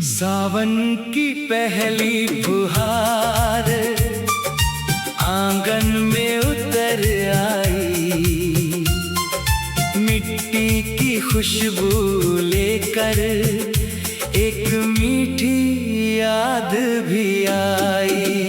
सावन की पहली फुहार आंगन में उतर आई, मिट्टी की खुशबू लेकर एक मीठी याद भी आई।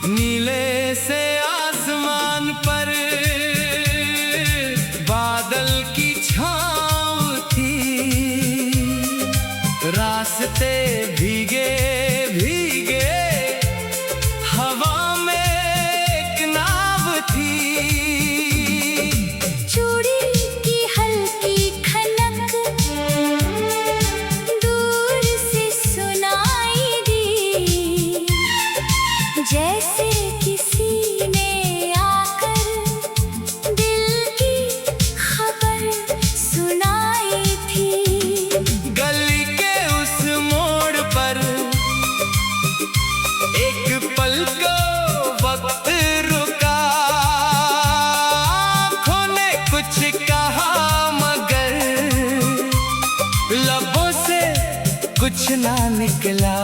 नीले से आसमान पर बादल की छाँव थी, रास्ते भीगे भीगे हवा में एक नाव थी। चूड़ी की हल्की खनक दूर से सुनाई दी, जैसे किसी ने आकर दिल की खबर सुनाई थी। गली के उस मोड़ पर एक पल को वक्त रुका, आँखों ने कुछ कहा मगर लबों से कुछ ना निकला।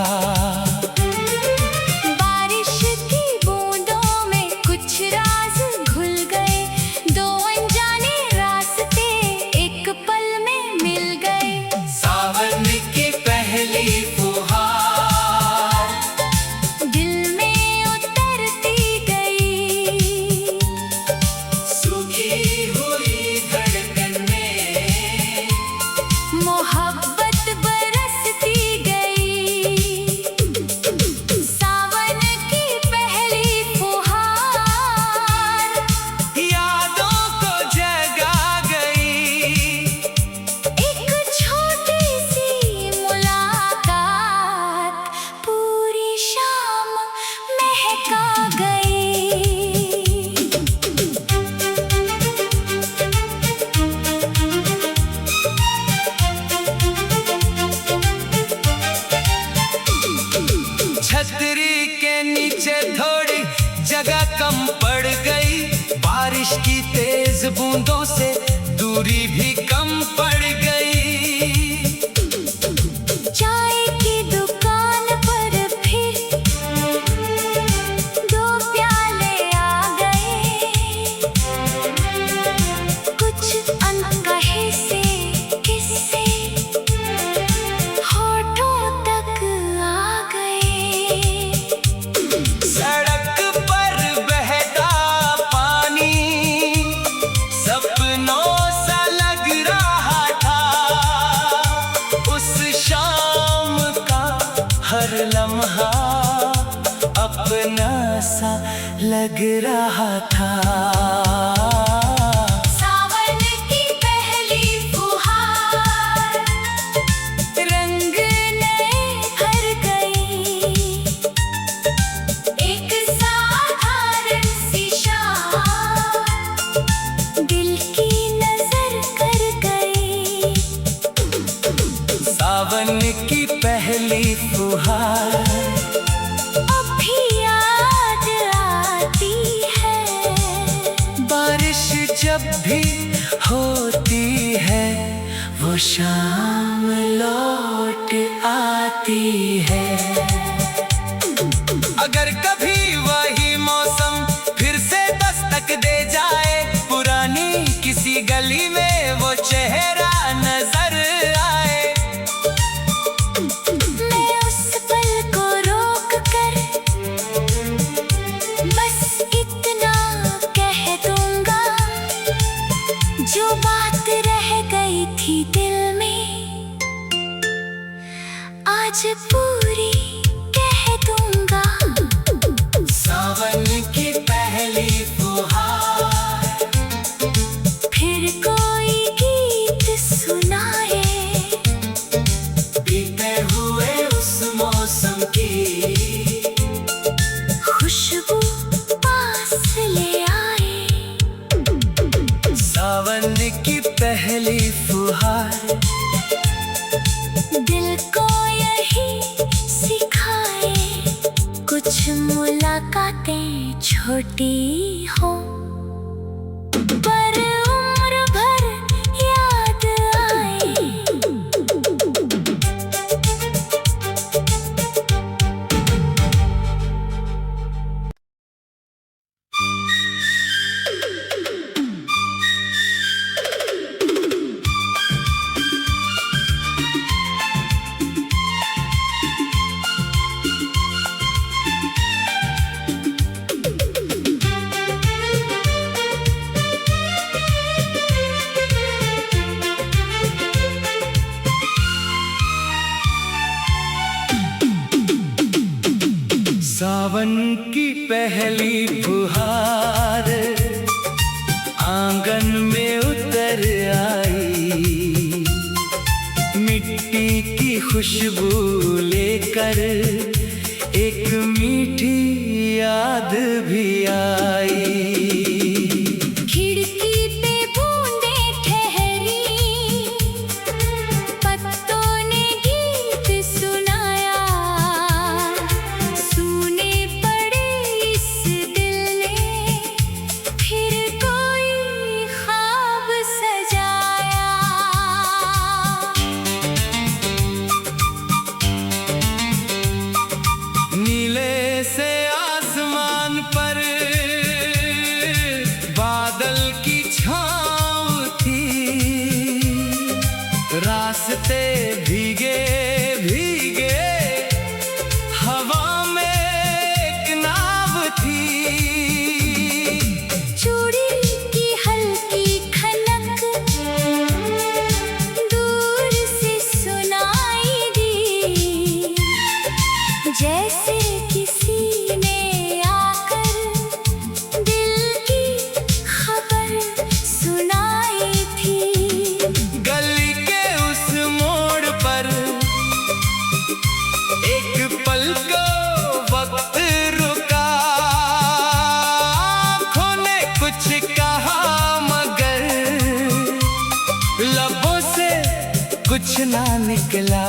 छतरी के नीचे थोड़ी जगह कम पड़ गई, बारिश की तेज बूंदों से दूरी भी कम पड़ गई। चाय की दुकान पर फिर दो प्याले आ गए, कुछ अनकहे से किस्से होठों तक आ गए। सड़क पर बहता पानी सपनों सा लग रहा था, उस शाम का हर लम्हा अपना सा लग रहा था। सावन की पहली फुहार अब भी याद आती है, बारिश जब भी होती है वो शाम लौट आती है। अगर कभी वही मौसम फिर से दस्तक दे जाए, पुरानी किसी गली में वो चेहरा नजर आए, मैं उस पल को रोक कर बस इतना कह दूंगा, आज पूरी कह दूंगा। सावन की पहली फुहार, फिर कोई गीत सुनाए, बीते हुए उस मौसम की खुशबू पास ले आए। सावन की पहली फुहार दिल को यही सिखाए, कुछ मुलाकातें छोटी हो पर उम्र भर याद आए। सावन की पहली फुहार आंगन में उतर आई, मिट्टी की खुशबू लेकर एक मीठी याद भी आई। खिड़की पे बूंदें ठहरी, पत्तों ने गीत सुनाया, सूने पड़े इस दिल ने फिर कोई ख्वाब सजाया। नीले से आसमान पर बादल की छाँव थी, रास्ते भीगे भीगे हवा में एक नाव थी। चूड़ी की हल्की खनक दूर से सुनाई दी, जैसे किसी ने आकर दिल की खबर सुनाई थी। गली के उस मोड़ पर एक पल को वक्त रुका, आँखों ने कुछ कहा मगर लबों से कुछ ना निकला।